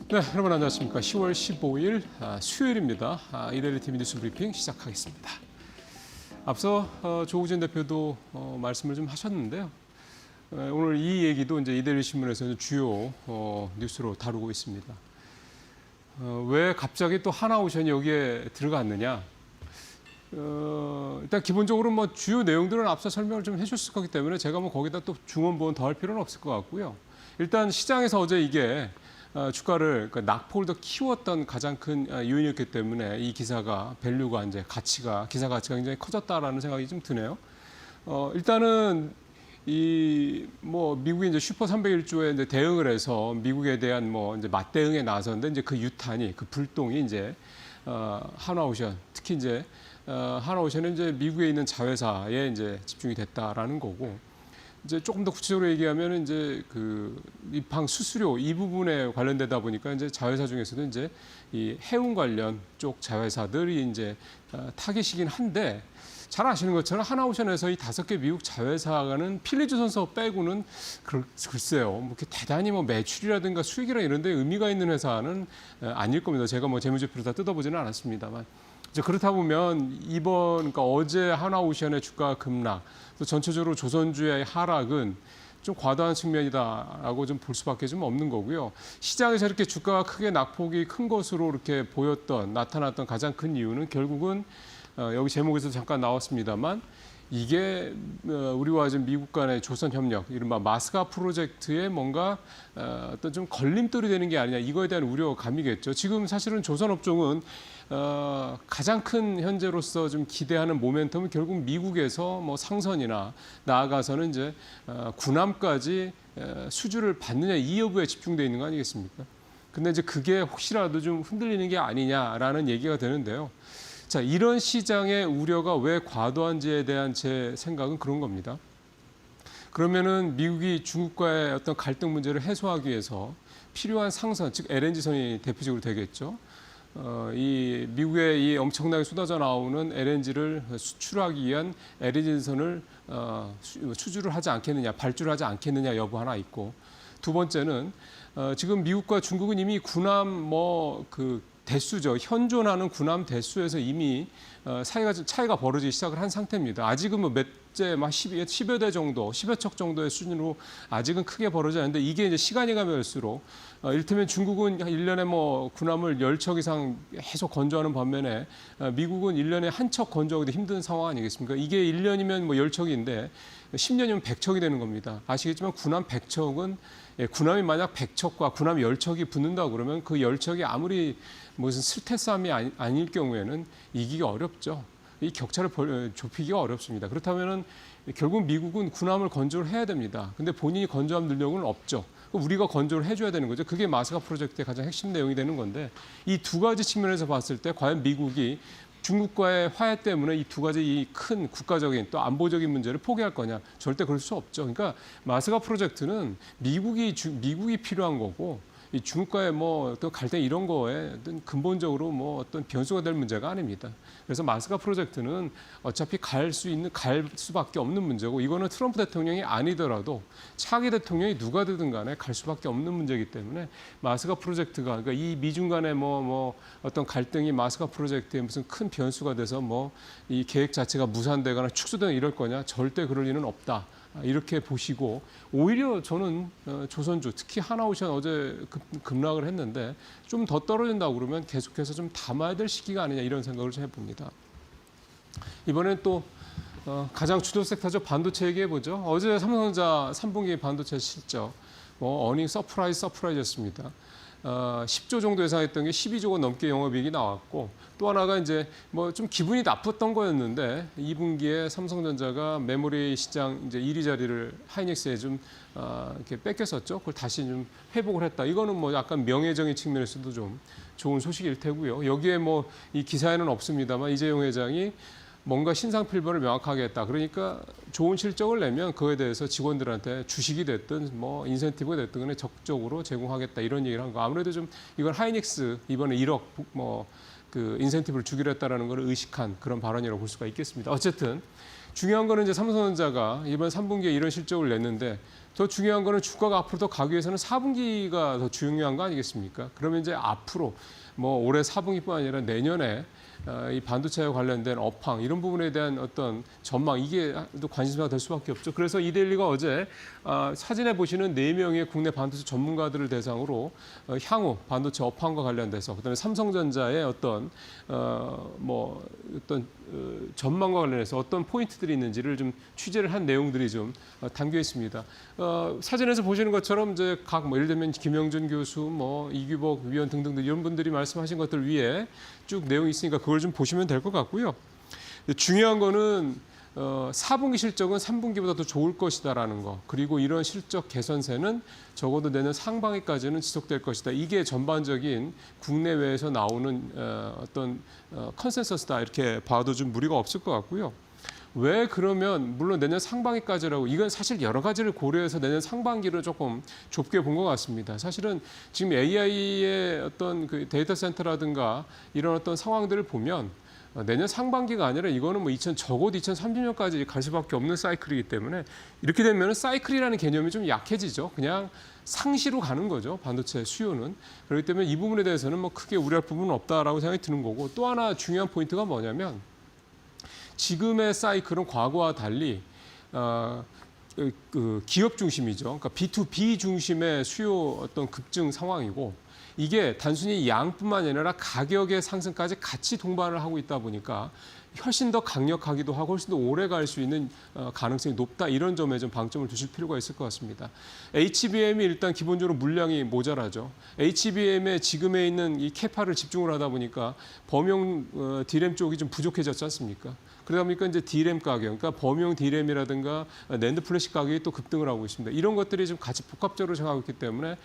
네, 여러분 안녕하십니까. 10월 15일 수요일입니다. 이데일리 TV 뉴스 브리핑 시작하겠습니다. 앞서 조우진 대표도 말씀을 좀 하셨는데요. 오늘 이 얘기도 이제 이데일리 신문에서 주요 뉴스로 다루고 있습니다. 왜 갑자기 또 하나오션이 여기에 들어갔느냐? 일단 기본적으로 뭐 주요 내용들은 앞서 설명을 좀 해줬을 거기 때문에 제가 뭐 거기다 또 중원부원 더 할 필요는 없을 것 같고요. 일단 시장에서 어제 이게 주가를 그러니까 낙폭을 더 키웠던 가장 큰 요인이었기 때문에 이 기사가 밸류가 이제 기사 가치가 굉장히 커졌다라는 생각이 좀 드네요. 일단은 이 뭐 미국이 이제 슈퍼 301조에 이제 대응을 해서 미국에 대한 뭐 이제 맞대응에 나섰는데 이제 그 유탄이 그 불똥이 이제 하나오션 특히 이제 하나오션은 이제 미국에 있는 자회사에 이제 집중이 됐다라는 거고. 이제 조금 더 구체적으로 얘기하면 이제 그 입항 수수료 이 부분에 관련되다 보니까 이제 자회사 중에서도 이제 이 해운 관련 쪽 자회사들이 이제 타깃이긴 한데 잘 아시는 것처럼 하나오션에서 이 5개 미국 자회사가는 필리조선소 빼고는 글쎄요 뭐 이렇게 대단히 뭐 매출이라든가 수익이라 이런 데 의미가 있는 회사는 아닐 겁니다. 제가 뭐 재무제표를 다 뜯어보지는 않았습니다만. 그렇다 보면 그러니까 어제 하나오션의 주가 급락, 또 전체적으로 조선주의 하락은 좀 과도한 측면이다라고 좀 볼 수밖에 좀 없는 거고요. 시장에서 이렇게 주가가 크게 낙폭이 큰 것으로 이렇게 나타났던 가장 큰 이유는 결국은 여기 제목에서 잠깐 나왔습니다만 이게 우리와 지금 미국 간의 조선 협력, 이른바 마스가 프로젝트에 뭔가 어떤 좀 걸림돌이 되는 게 아니냐 이거에 대한 우려감이겠죠. 지금 사실은 조선 업종은 가장 큰 현재로서 좀 기대하는 모멘텀은 결국 미국에서 뭐 상선이나 나아가서는 이제 군함까지 수주를 받느냐 이 여부에 집중돼 있는 거 아니겠습니까? 근데 이제 그게 혹시라도 좀 흔들리는 게 아니냐라는 얘기가 되는데요. 자, 이런 시장의 우려가 왜 과도한지에 대한 제 생각은 그런 겁니다. 그러면은 미국이 중국과의 어떤 갈등 문제를 해소하기 위해서 필요한 상선, 즉 LNG선이 대표적으로 되겠죠. 이 미국의 이 엄청나게 쏟아져 나오는 LNG를 수출하기 위한 LNG선을 수주를 하지 않겠느냐, 발주를 하지 않겠느냐 여부 하나 있고, 두 번째는 지금 미국과 중국은 이미 군함 대수죠. 현존하는 군함 대수에서 이미 차이가 벌어지기 시작을 한 상태입니다. 아직은 뭐 막 10여 대 정도, 10여 척 정도의 수준으로 아직은 크게 벌어지지 않는데 이게 이제 시간이 가면 갈수록 이를테면 중국은 1년에 뭐 군함을 10척 이상 계속 건조하는 반면에 미국은 1년에 한 척 건조하기도 힘든 상황 아니겠습니까? 이게 1년이면 뭐 10척인데 10년이면 100척이 되는 겁니다. 아시겠지만 군함 100척은 군함이 만약 100척과 군함 10척이 붙는다 그러면 그 10척이 아무리 무슨 쓸데싸움이 아닐 경우에는 이기기 어렵죠. 이 격차를 좁히기가 어렵습니다. 그렇다면은 결국 미국은 군함을 건조를 해야 됩니다. 근데 본인이 건조함 능력은 없죠. 우리가 건조를 해줘야 되는 거죠. 그게 마스가 프로젝트의 가장 핵심 내용이 되는 건데 이 두 가지 측면에서 봤을 때 과연 미국이 중국과의 화해 때문에 이 두 가지 이 큰 국가적인 또 안보적인 문제를 포기할 거냐? 절대 그럴 수 없죠. 그러니까 마스가 프로젝트는 미국이 필요한 거고 이 중국과의 뭐 어떤 갈등 이런 거에 어떤 근본적으로 뭐 어떤 변수가 될 문제가 아닙니다. 그래서 마스가 프로젝트는 어차피 갈 수밖에 없는 문제고 이거는 트럼프 대통령이 아니더라도 차기 대통령이 누가 되든 간에 갈 수밖에 없는 문제이기 때문에 마스가 프로젝트가 그러니까 이 미중 간의 뭐 어떤 갈등이 마스가 프로젝트에 무슨 큰 변수가 돼서 뭐 이 계획 자체가 무산되거나 축소되거나 이럴 거냐 절대 그럴 리는 없다. 이렇게 보시고 오히려 저는 조선주 특히 하나오션 어제 급락을 했는데 좀 더 떨어진다고 그러면 계속해서 좀 담아야 될 시기가 아니냐 이런 생각을 좀 해봅니다. 이번엔 또 가장 주도 섹터죠. 반도체 얘기해보죠. 어제 삼성전자 3분기 반도체 실적 어닝 서프라이즈였습니다. 10조 정도 예상했던 게 12조 원 넘게 영업이익이 나왔고 또 하나가 이제 뭐 좀 기분이 나빴던 거였는데 2분기에 삼성전자가 메모리 시장 이제 1위 자리를 하이닉스에 좀 이렇게 뺏겼었죠. 그걸 다시 좀 회복을 했다. 이거는 뭐 약간 명예적인 측면에서도 좀 좋은 소식일 테고요. 여기에 뭐 이 기사에는 없습니다만 이재용 회장이 뭔가 신상필벌을 명확하게 했다. 그러니까 좋은 실적을 내면 그거에 대해서 직원들한테 주식이 됐든 뭐 인센티브가 됐든 간에 적극적으로 제공하겠다 이런 얘기를 한 거. 아무래도 좀 이건 하이닉스 이번에 1억 그 인센티브를 주기로 했다라는 걸 의식한 그런 발언이라고 볼 수가 있겠습니다. 어쨌든 중요한 거는 이제 삼성전자가 이번 3분기에 이런 실적을 냈는데 더 중요한 거는 주가가 앞으로 더 가기 위해서는 4분기가 더 중요한 거 아니겠습니까? 그러면 이제 앞으로 뭐 올해 4분기뿐만 아니라 내년에 이 반도체와 관련된 업황 이런 부분에 대한 어떤 전망 이게 또 관심사가 될 수밖에 없죠. 그래서 이데일리가 어제 사진에 보시는 4명의 국내 반도체 전문가들을 대상으로 향후 반도체 업황과 관련돼서 그다음에 삼성전자의 어떤 전망과 관련해서 어떤 포인트들이 있는지를 좀 취재를 한 내용들이 좀 담겨 있습니다. 사진에서 보시는 것처럼 이제 각 예를 들면 김영준 교수, 이규복 위원 등등 이런 분들이 말씀하신 것들 위에 쭉 내용이 있으니까 그걸 좀 보시면 될 것 같고요. 중요한 거는 4분기 실적은 3분기보다 더 좋을 것이다라는 거. 그리고 이런 실적 개선세는 적어도 내년 상반기까지는 지속될 것이다. 이게 전반적인 국내외에서 나오는 어떤 컨센서스다 이렇게 봐도 좀 무리가 없을 것 같고요. 왜 그러면 물론 내년 상반기까지라고 이건 사실 여러 가지를 고려해서 내년 상반기를 조금 좁게 본 것 같습니다. 사실은 지금 AI의 어떤 그 데이터 센터라든가 이런 어떤 상황들을 보면 내년 상반기가 아니라 이거는 적어도 2030년까지 갈 수밖에 없는 사이클이기 때문에 이렇게 되면 사이클이라는 개념이 좀 약해지죠. 그냥 상시로 가는 거죠. 반도체 수요는. 그렇기 때문에 이 부분에 대해서는 크게 우려할 부분은 없다라고 생각이 드는 거고 또 하나 중요한 포인트가 뭐냐면 지금의 사이클은 과거와 달리 기업 중심이죠. 그러니까 B2B 중심의 수요 어떤 급증 상황이고 이게 단순히 양뿐만 아니라 가격의 상승까지 같이 동반을 하고 있다 보니까 훨씬 더 강력하기도 하고 훨씬 더 오래 갈 수 있는 가능성이 높다. 이런 점에 좀 방점을 두실 필요가 있을 것 같습니다. HBM이 일단 기본적으로 물량이 모자라죠. HBM에 지금에 있는 이 캐파를 집중을 하다 보니까 범용 D램 쪽이 좀 부족해졌지 않습니까? 그러다 보니까 이제 D램 가격, 그러니까 범용 D램이라든가 낸드 플래시 가격이 또 급등을 하고 있습니다. 이런 것들이 좀 같이 복합적으로 생각하고 있기 때문에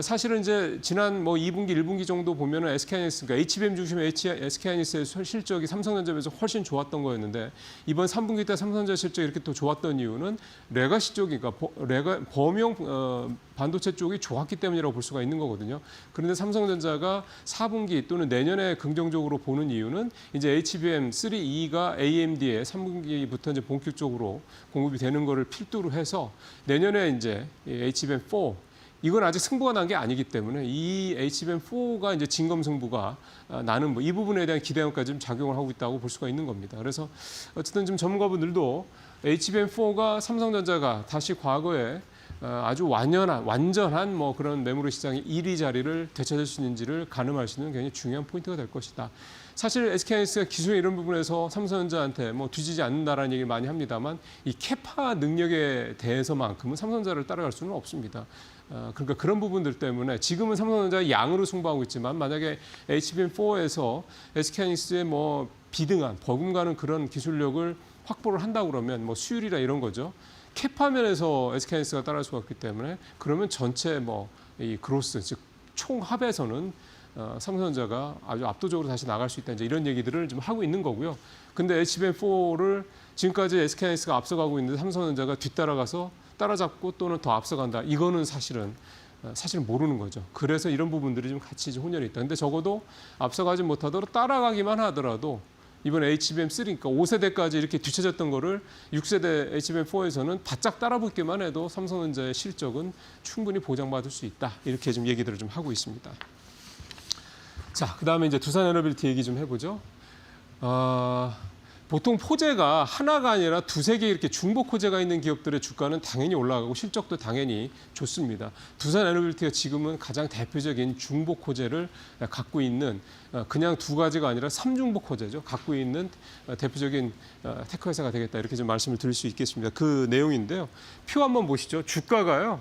사실은 이제 지난 2분기, 1분기 정도 보면은 SK하이닉스, 그러니까 HBM 중심의 SK하이닉스의 실적이 삼성전자에 비해서 훨씬 좋았던 거였는데 이번 3분기 때 삼성전자 실적이 이렇게 또 좋았던 이유는 레가시 쪽이, 그러니까 범용 반도체 쪽이 좋았기 때문이라고 볼 수가 있는 거거든요. 그런데 삼성전자가 4분기 또는 내년에 긍정적으로 보는 이유는 이제 HBM3E가 AMD에 3분기부터 이제 본격적으로 공급이 되는 거를 필두로 해서 내년에 이제 HBM4 이건 아직 승부가 난 게 아니기 때문에 이 HBM4가 이제 진검승부가 나는 이 부분에 대한 기대감까지 좀 작용을 하고 있다고 볼 수가 있는 겁니다. 그래서 어쨌든 좀 전문가분들도 HBM4가 삼성전자가 다시 과거에 아주 완전한 그런 메모리 시장의 1위 자리를 되찾을 수 있는지를 가늠할 수 있는 굉장히 중요한 포인트가 될 것이다. 사실 SK하이닉스가 기술의 이런 부분에서 삼성전자한테 뒤지지 않는다라는 얘기를 많이 합니다만 이 캐파 능력에 대해서만큼은 삼성전자를 따라갈 수는 없습니다. 그러니까 그런 부분들 때문에 지금은 삼성전자가 양으로 승부하고 있지만 만약에 HBM4에서 SK하이닉스의 비등한 버금가는 그런 기술력을 확보를 한다고 그러면 수율이라 이런 거죠. 캐파면에서 SK하이닉스가 따라갈 수가 없기 때문에 그러면 전체 이 그로스 즉 총합에서는 삼성전자가 아주 압도적으로 다시 나갈 수 있다 이제 이런 얘기들을 좀 하고 있는 거고요. 근데 HBM4를 지금까지 SK하이닉스가 앞서가고 있는데 삼성전자가 뒤따라가서 따라잡고 또는 더 앞서간다. 이거는 사실은 모르는 거죠. 그래서 이런 부분들이 좀 같이 혼연이 있다. 근데 적어도 앞서가지 못하도록 따라가기만 하더라도 이번에 HBM3, 그러니까 5세대까지 이렇게 뒤쳐졌던 거를 6세대 HBM4에서는 바짝 따라붙기만 해도 삼성전자의 실적은 충분히 보장받을 수 있다. 이렇게 좀 얘기들을 좀 하고 있습니다. 자, 그다음에 이제 두산에너빌티 얘기 좀 해보죠. 보통 포재가 하나가 아니라 두세 개 이렇게 중복 포재가 있는 기업들의 주가는 당연히 올라가고 실적도 당연히 좋습니다. 두산에너빌티가 지금은 가장 대표적인 중복 호재를 갖고 있는 그냥 두 가지가 아니라 3중복 호재죠. 갖고 있는 대표적인 테크 회사가 되겠다. 이렇게 좀 말씀을 드릴 수 있겠습니다. 그 내용인데요. 표 한번 보시죠. 주가가요.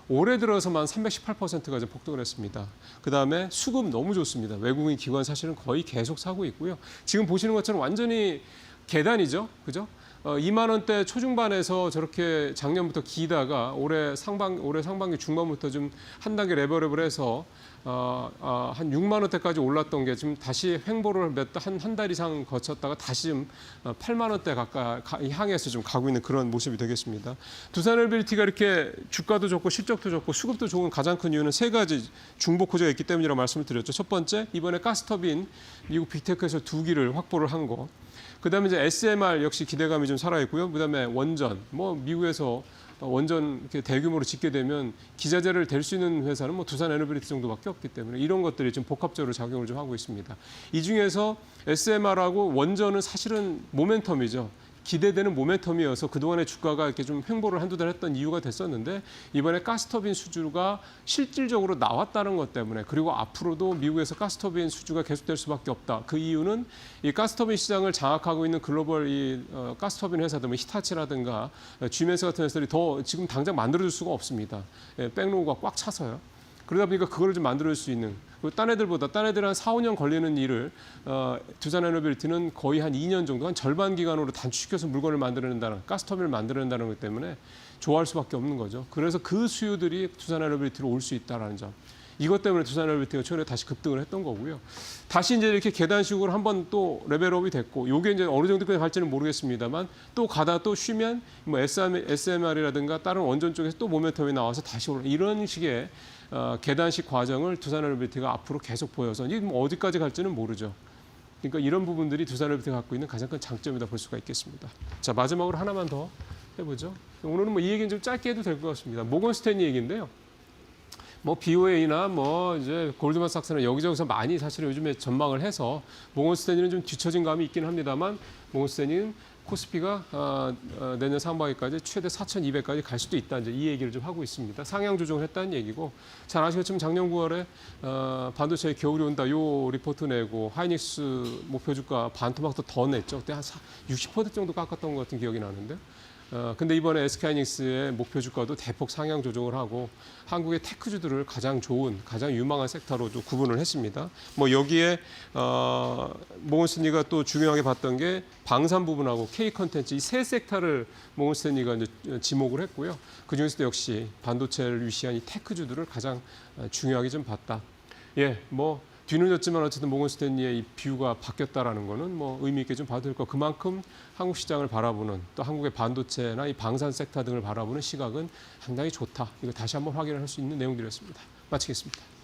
올해 들어서만 318%가 좀 폭등을 했습니다. 그다음에 수급 너무 좋습니다. 외국인 기관 사실은 거의 계속 사고 있고요. 지금 보시는 것처럼 완전히 계단이죠. 그죠? 2만 원대 초중반에서 저렇게 작년부터 기다가 올해 상반기 중반부터 좀 한 단계 레벨업을 해서 한 6만 원대까지 올랐던 게 지금 다시 횡보를 한 달 이상 거쳤다가 다시 좀 8만 원대 가까이 향해서 좀 가고 있는 그런 모습이 되겠습니다. 두산에너빌티가 이렇게 주가도 좋고 실적도 좋고 수급도 좋은 가장 큰 이유는 세 가지 중복 호재가 있기 때문이라고 말씀을 드렸죠. 첫 번째, 이번에 가스터빈 미국 빅테크에서 2기를 확보를 한 거. 그다음에 이제 SMR 역시 기대감이 좀 살아있고요. 그다음에 원전, 미국에서 원전 이렇게 대규모로 짓게 되면 기자재를 댈 수 있는 회사는 뭐 두산 에너빌리티 정도밖에 없기 때문에 이런 것들이 좀 복합적으로 작용을 좀 하고 있습니다. 이 중에서 SMR하고 원전은 사실은 모멘텀이죠. 기대되는 모멘텀이어서 그동안의 주가가 이렇게 좀 횡보를 한두 달 했던 이유가 됐었는데 이번에 가스터빈 수주가 실질적으로 나왔다는 것 때문에 그리고 앞으로도 미국에서 가스터빈 수주가 계속될 수밖에 없다. 그 이유는 이 가스터빈 시장을 장악하고 있는 글로벌 가스터빈 회사들, 뭐 히타치라든가 GMS 같은 회사들이 더 지금 당장 만들어줄 수가 없습니다. 백로그가 꽉 차서요. 그러다 보니까 그거를 좀 만들어줄 수 있는 딴 애들 한 4, 5년 걸리는 일을 두산 에너빌리티는 거의 한 2년 정도, 한 절반 기간으로 단축시켜서 물건을 만들어낸다는, 가스터빈을 만들어낸다는 것 때문에 좋아할 수밖에 없는 거죠. 그래서 그 수요들이 두산 에너빌리티로 올 수 있다는 점. 이것 때문에 두산 에너빌리티가 최근에 다시 급등을 했던 거고요. 다시 이제 이렇게 계단식으로 한번 또 레벨업이 됐고, 요게 이제 어느 정도까지 갈지는 모르겠습니다만 또 가다 또 쉬면 뭐 SMR이라든가 다른 원전 쪽에서 또 모멘텀이 나와서 다시 올라 이런 식의 계단식 과정을 두산 에너빌리티가 앞으로 계속 보여서 이게 뭐 어디까지 갈지는 모르죠. 그러니까 이런 부분들이 두산 에너빌리티가 갖고 있는 가장 큰 장점이다 볼 수가 있겠습니다. 자, 마지막으로 하나만 더 해보죠. 오늘은 뭐 이 얘기는 좀 짧게 해도 될 것 같습니다. 모건 스탠리 얘기인데요. 뭐 BOA나 뭐 이제 골드만삭스나 여기저기서 많이 사실 요즘에 전망을 해서 모건 스탠리는 좀 뒤처진 감이 있긴 합니다만 모건 스탠리는 코스피가 내년 상반기까지 최대 4,200까지 갈 수도 있다. 이제 이 얘기를 좀 하고 있습니다. 상향 조정을 했다는 얘기고 잘 아시겠지만 작년 9월에 반도체에 겨울이 온다. 요 리포트 내고 하이닉스 목표 주가 반토막도 더 냈죠. 그때 한 60% 정도 깎았던 것 같은 기억이 나는데. 근데 이번에 SK하이닉스의 목표 주가도 대폭 상향 조정을 하고 한국의 테크주들을 가장 좋은, 가장 유망한 섹터로 좀 구분을 했습니다. 뭐 여기에 모건 스탠리가 또 중요하게 봤던 게 방산 부분하고 K 컨텐츠 이 세 섹터를 모건 스탠리가 이제 지목을 했고요. 그 중에서도 역시 반도체를 위시한 이 테크주들을 가장 중요하게 좀 봤다. 예, 뭐. 뒤늦었지만 어쨌든 모건 스탠리의 이 뷰가 바뀌었다라는 거는 뭐 의미 있게 좀 봐도 될 거. 그만큼 한국 시장을 바라보는 또 한국의 반도체나 이 방산 섹터 등을 바라보는 시각은 상당히 좋다. 이거 다시 한번 확인을 할 수 있는 내용들이었습니다. 마치겠습니다.